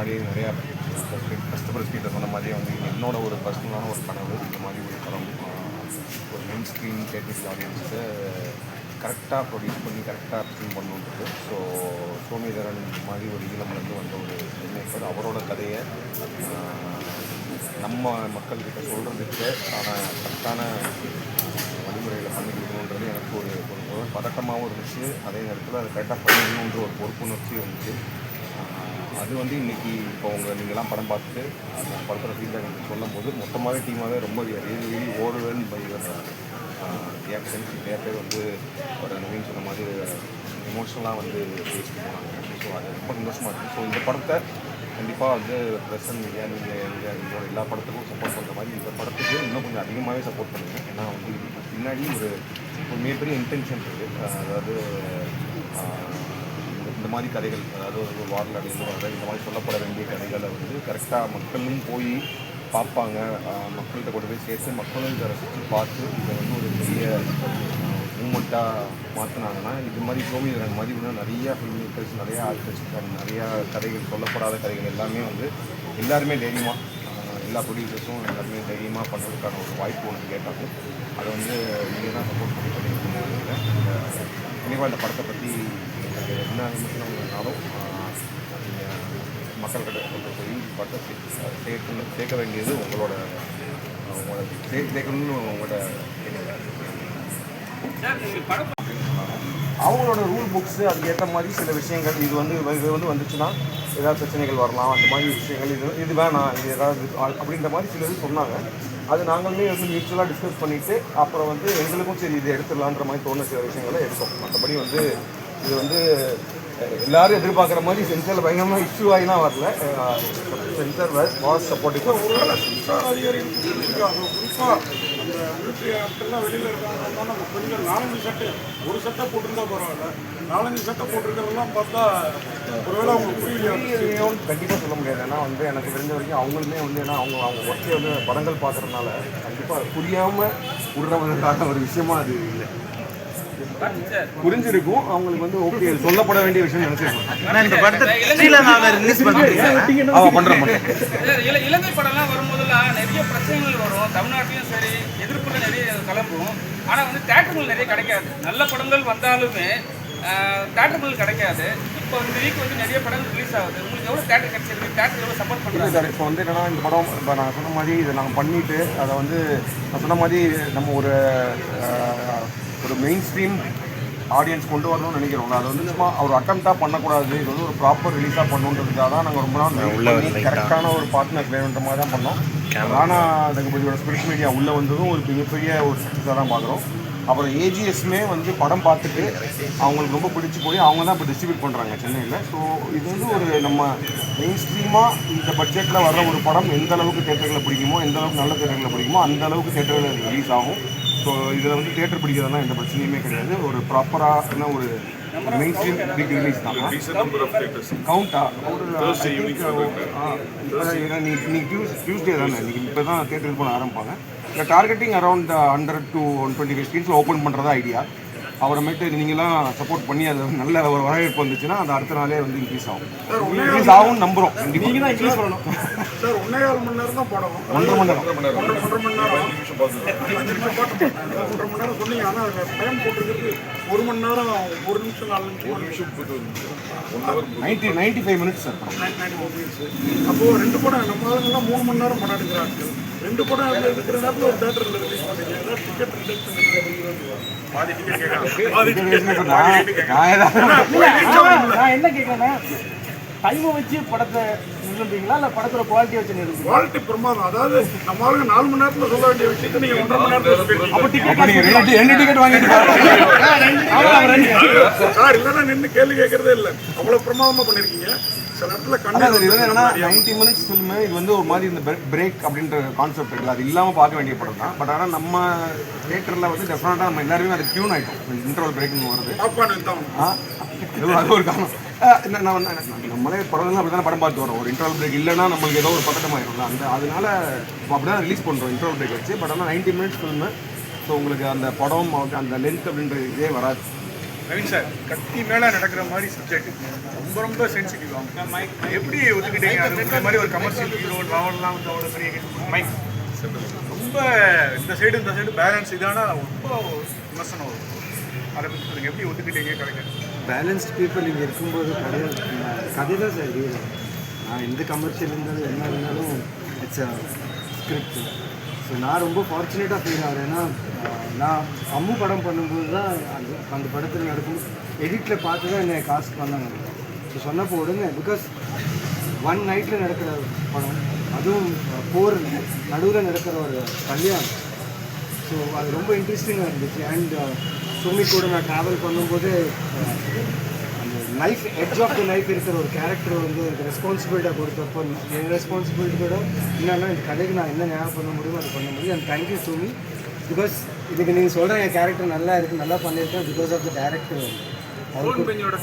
முன்னாடியே நிறையா கஸ்டமர் கிட்ட சொன்ன மாதிரியே வந்து என்னோட ஒரு பர்சனலான ஒரு கனவு இந்த மாதிரி ஒரு படம் ஒரு மெயின் ஸ்க்ரீன் தேட்டர்ஸ் ஆடியன்ஸுக்கு கரெக்டாக ப்ரொடியூஸ் பண்ணி கரெக்டாக ஃபில்ம் பண்ணணுன்றது. ஸோ சோமேதரன் மாதிரி ஒரு ஈழம்லேருந்து வந்த ஒரு மேக்கர் அவரோட கதையை நம்ம மக்கள்கிட்ட சொல்கிறதுக்கு கரெக்டான வழிமுறையில் பண்ணி கொடுக்கணுன்றது எனக்கு ஒரு பதட்டமாகவும் இருந்துச்சு. அதே நேரத்தில் அதை கரெக்டாக பண்ணணுன்ற ஒரு பொறுப்புணர்ச்சி இருந்துச்சு. அது வந்து இன்றைக்கி இப்போ நீங்கள்லாம் படம் பார்த்துட்டு அந்த படத்தில் ஃபீல்டாக எனக்கு சொல்லும் போது மொத்தமாகவே டீமாகவே ரொம்ப ரியலி ஓடுவேன் பை ரியாக்ஷன்ஸ். நிறைய பேர் வந்து ஒரு நவீன் சொன்ன மாதிரி எமோஷனலாக வந்து பேசிட்டு போனாங்க. ஸோ அது ரொம்ப சந்தோஷமாக இருக்குது. ஸோ இந்த படத்தை கண்டிப்பாக வந்து ப்ரெசன்ட் மீடியா எங்களோட எல்லா படத்துக்கும் சப்போர்ட் பண்ணுற மாதிரி இந்த படத்துக்கு இன்னும் கொஞ்சம் அதிகமாகவே சப்போர்ட் பண்ணுங்கள். ஏன்னா வந்து இதுக்கு பின்னாடி ஒரு மிகப்பெரிய இன்டென்ஷன் இருக்குது. அதாவது இந்த மாதிரி கதைகள், அதாவது ஒரு வாரில் அடைந்து இந்த மாதிரி சொல்லப்பட வேண்டிய கதைகளை வந்து கரெக்டாக மக்களும் போய் பார்ப்பாங்க, மக்கள்கிட்ட கொண்டு போய் சேர்த்து மக்களும் இதை ரசித்து பார்த்து இதை வந்து ஒரு பெரிய மூமெண்ட்டாக மாற்றினாங்கன்னா இது மாதிரி சோமேதரன் மாதிரி இன்னும் நிறையா ஃபில்ம் மேக்கர்ஸ், நிறையா ஆர்டிஸ்ட், நிறையா கதைகள், சொல்லப்படாத கதைகள் எல்லாமே வந்து எல்லாருமே தைரியமாக, எல்லா ப்ரொடியூசர்ஸும் எல்லாருமே தைரியமாக பண்ணுறதுக்கான ஒரு வாய்ப்பு ஒன்று கேட்டாங்க. அதை வந்து நீங்கள் தான் சப்போர்ட் பண்ணி பண்ணியிருக்கீங்க. கண்டிப்பாக இந்த படத்தை பற்றி என்ன விமர்சனம் இருந்தாலும் நீங்கள் மக்கள்கிட்ட கொண்டு போய் படத்தை சேர்க்க வேண்டியது உங்களோட சேர்க்கணும்னு உங்களோட அவங்களோட ரூல் புக்ஸு அதுக்கேற்ற மாதிரி சில விஷயங்கள் இது வந்து வந்துச்சுன்னா ஏதாவது பிரச்சனைகள் வரலாம், அந்த மாதிரி விஷயங்கள் இது வேணாம், இது ஏதாவது அப்படின்ற மாதிரி சில இது சொன்னாங்க. அது நாங்களுமே வந்து மியூச்சுவலாக டிஸ்கஸ் பண்ணிவிட்டு அப்புறம் வந்து எங்களுக்கும் சரி இது எடுத்துடலான்ற மாதிரி தோணுன சில விஷயங்களை எடுத்தோம். மற்றபடி வந்து இது வந்து எல்லோரும் எதிர்பார்க்குற மாதிரி சென்சாரில் பயங்கரமாக இஷ்யூ ஆகினா வரல. Sensor was supportive. குறிப்பாக அந்த மிலிட்ரி ஆட்கள்லாம் வெளியில் இருக்காங்க. நம்ம பெண்கள் 4 சட்டை, ஒரு சட்டை போட்டிருந்தா பரவாயில்ல, 4 சட்டை போட்டிருக்கிறதெல்லாம் பார்த்தா ஒருவேளை அவங்களுக்கு புரியலையா? கண்டிப்பாக சொல்ல முடியாது. ஏன்னா வந்து எனக்கு தெரிஞ்ச வரைக்கும் அவங்களுமே வந்து ஏன்னா அவங்க ஒர்க்கே வந்து படங்கள் பார்க்குறதுனால கண்டிப்பாக புரியாமல் விடுறவங்களுக்கான ஒரு விஷயமா அது இல்லை. புரிஞ்சிருக்கும் அவங்களுக்கு வந்து ஓகே சொல்லப்பட வேண்டிய விஷயம் நினைச்சிருக்கோம். இந்த படத்தை இலங்கை படம்லாம் வரும்போதெல்லாம் நிறைய பிரச்சனைகள் வரும். தமிழ்நாட்டிலும் சரி எதிர்ப்புல நிறைய கிளம்பும். ஆனால் வந்து தேட்டர்கள் நிறைய கிடைக்காது. நல்ல படங்கள் வந்தாலுமே தேட்டர்கள் கிடைக்காது. இப்போ இந்த வீக் வந்து நிறைய படங்கள் ரிலீஸ் ஆகுது. உங்களுக்கு எவ்வளோ தேட்டர் கிடைச்சிருக்கு? தேட்டர் எவ்வளோ சப்போர்ட் பண்ணுறாங்க? சார் இப்போ வந்து என்னன்னா இந்த படம் இப்போ நான் சொன்ன மாதிரி இதை நாங்கள் பண்ணிவிட்டு அதை வந்து நான் சொன்ன மாதிரி நம்ம ஒரு மெயின் ஸ்ட்ரீம் ஆடியன்ஸ் கொண்டு வரணும்னு நினைக்கிறோம்ல. அது வந்து சும்மா ஒரு அட்டம்ப்டாக பண்ணக்கூடாது. இது வந்து ஒரு ப்ராப்பர் ரிலீஸாக பண்ணணுன்றதுக்காக தான் நாங்கள் ரொம்ப நாள் கரெக்டான ஒரு பார்ட்னர் வேணுன்ற மாதிரி தான் பண்ணோம். ஆனால் தங்கபதியோட ஸ்பிரிட் மீடியா உள்ளே வந்ததும் ஒரு மிகப்பெரிய ஒரு சக்ஸஸாக தான் பார்க்குறோம். அப்புறம் ஏஜிஎஸ்மே வந்து படம் பார்த்துட்டு அவங்களுக்கு ரொம்ப பிடிச்சி போய் அவங்க தான் இப்போ டிஸ்ட்ரிபியூட் பண்ணுறாங்க சென்னையில். ஸோ இது வந்து ஒரு நம்ம மெயின் ஸ்ட்ரீமாக இந்த பட்ஜெட்டில் வர்ற ஒரு படம் எந்த அளவுக்கு தேட்டர்களில் பிடிக்குமோ, எந்த அளவுக்கு நல்ல தேட்டர்களில் பிடிக்குமோ அந்த அளவுக்கு தேட்டர்களில் ரிலீஸ் ஆகும். ஸோ இதில் வந்து தேட்டர் பிடிக்கிறதுனா எந்த பிரச்சனையுமே கிடையாது. ஒரு ப்ராப்பரான ஒரு மெயின் ஸ்ட்ரீம் பிக் ரிலீஸ் தான். கவுண்டா இன்னைக்கு டியூஸ்டே தானே, இன்னைக்கு இப்போ தான் தேட்டருக்கு போன ஆரம்பிப்பாங்க. இந்த டார்கெட்டிங் அரௌண்ட் 100 to 125 ஸ்க்ரீன்ஸில் ஓப்பன் பண்ணுறதா ஐடியா. அப்புறமேட்டு நீங்களாம் சப்போர்ட் பண்ணி அது நல்ல ஒரு வரவேற்பு வந்துச்சுன்னா அந்த அடுத்த நாளே வந்து இன்க்ரீஸ் ஆகும் நம்புகிறோம். நீங்கள் தான் இன்க்ரீஸ் பண்ணணும் சார். 1.5 மணி நேரம் தான் படம். 1.5 மணி நேரம் 1.5 மணி நேரம் 5 நிமிஷம் பாட்டு 1.5 மணி நேரம் சொன்னீங்க. ஆனால் அதில் டைம் போட்டிருக்கிறது 1 மணி நேரம் 1 நிமிஷம் 4 நிமிஷம் 95 மினிட்ஸ் சார். 95 மினிட்ஸ். அப்போது 2 படம் நம்ம அதெல்லாம் 3 மணி நேரம் படம் எடுக்கிறாங்க. 2 படம் இருக்கிற நேரத்தில் ஒரு தேட்டரில் ரிலீஸ் பண்ணுறீங்க. ஏதாவது டிக்கெட் ரிடக்ஷன் பாதி டிக்கெட் கேட்கலாம். நான் என்ன கேட்கறேன்னா டைமை வச்சு படத்தை நிறுத்துறீங்களா இல்லை படத்தோட குவாலிட்டி வச்சு நிறுத்துறீங்களா? குவாலிட்டி பிரமாதம். அதாவது நம்ம ஆளுங்க 4 மணி நேரத்தில் சொல்ல வேண்டிய விஷயத்தை நீங்கள் 1.5 மணி நேரத்தில் ரெண்டு டிக்கெட் வாங்கிட்டு சார் இல்லைன்னா நின்று கேள்வி கேட்கறதே இல்லை. அவ்வளோ பிரமாதமாக பண்ணியிருக்கீங்க. சில இடத்துல என்னன்னா 90 மினிட்ஸ் ஃபில்மு இது வந்து ஒரு மாதிரி இந்த பிரேக் அப்படின்ற கான்செப்ட் இருக்குல்ல, அது இல்லாமல் பார்க்க வேண்டிய படம் தான். பட் ஆனால் நம்ம தியேட்டரில் வந்து டெஃபினட்டாக நம்ம எல்லாருமே அது டியூன் ஆகிட்டோம். இன்டர்வல் பிரேக்னு வருது. அது ஒரு காரணம். நம்மளே படம்லாம் அப்படி தானே படம் பார்த்து வரோம். ஒரு இன்டர்வல் பிரேக் இல்லைன்னா நம்மளுக்கு ஏதோ ஒரு பதட்டமாயிரும்ல, அதனால அப்படி தான் ரிலீஸ் பண்ணுறோம் இன்டர்வல் பிரேக் வச்சு. பட் ஆனால் 90 மினிட்ஸ் ஃபில்மு. ஸோ உங்களுக்கு அந்த படம் அந்த லென்த் அப்படின்ற இதே வராது. நவீன் சார் கத்தி மேலே நடக்கிற மாதிரி சப்ஜெக்ட் ரொம்ப ரொம்ப சென்சிட்டிவ் எப்படி ஒத்துக்கிட்டீங்க அது இந்த மாதிரி ஒரு கமர்ஷியல் ஹீரோ நாவல்லாம் வந்து அவ்வளோ பெரிய மைக் ரொம்ப இந்த சைடு பேலன்ஸ் இதான ரொம்ப விமர்சனம் வரும் அதை பற்றி சொல்லுங்கள் எப்படி ஒத்துக்கிட்டீங்க கரெக்டாக பேலன்ஸ்ட் பீப்புள் இங்கே இருக்கும்போது கதை தான் சார் ஹீரோ. நான் எந்த கமர்ஷியல் இருந்தாலும் என்ன இருந்தாலும் இட்ஸ் அ ஸ்கிரிப்ட். ஸோ நான் ரொம்ப ஃபார்ச்சுனேட்டாக ஃபீல் ஆகிறேன். ஏன்னா நான் அம்மு படம் பண்ணும்போது தான் அந்த படத்தில் நடக்கும் எடிட்டில் பார்த்து தான் என்னை காஸ்ட் பண்ணாங்க. ஸோ சொன்னப்போ உடனே பிகாஸ் ஒன் நைட்டில் நடக்கிற படம், அதுவும் போர் நடுவில் நடக்கிற ஒரு கல்யாணம். ஸோ அது ரொம்ப இன்ட்ரெஸ்டிங்காக இருந்துச்சு. அண்ட் சுமி கூட நான் ட்ராவல் பண்ணும்போது அந்த knife edge of the knife இருக்கிற ஒரு கேரக்டர் வந்து எனக்கு ரெஸ்பான்சிபிலிட்டியாக கொடுத்தப்போ என் ரெஸ்பான்சிபிலிட்டியோட என்னென்னா இந்த கதைக்கு நான் என்ன ஞாபகம் பண்ண முடியுமோ அதை பண்ண முடியும். அண்ட் தேங்க்யூ சுமி, பிகாஸ் இதுக்கு நீங்கள் சொல்கிற என் கேரக்டர் நல்லா இருக்குது, நல்லா பண்ணியிருக்கேன் பிகாஸ் ஆஃப் த டேரக்டர். பெஞ்சோட